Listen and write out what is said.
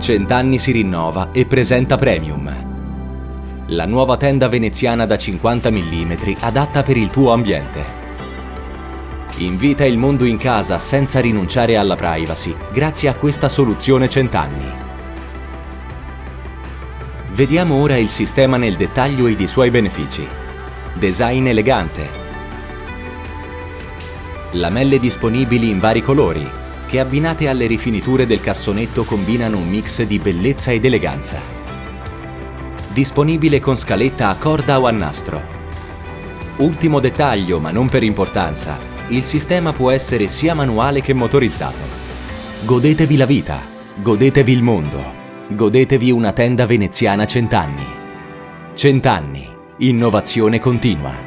Cent'anni si rinnova e presenta Premium, la nuova tenda veneziana da 50 mm adatta per il tuo ambiente. Invita il mondo in casa senza rinunciare alla privacy grazie a questa soluzione Cent'anni. Vediamo ora il sistema nel dettaglio ed i suoi benefici. Design elegante. Lamelle disponibili in vari colori, che abbinate alle rifiniture del cassonetto combinano un mix di bellezza ed eleganza. Disponibile con scaletta a corda o a nastro. Ultimo dettaglio, ma non per importanza, il sistema può essere sia manuale che motorizzato. Godetevi la vita, godetevi il mondo, godetevi una tenda veneziana Cent'anni. Cent'anni, innovazione continua.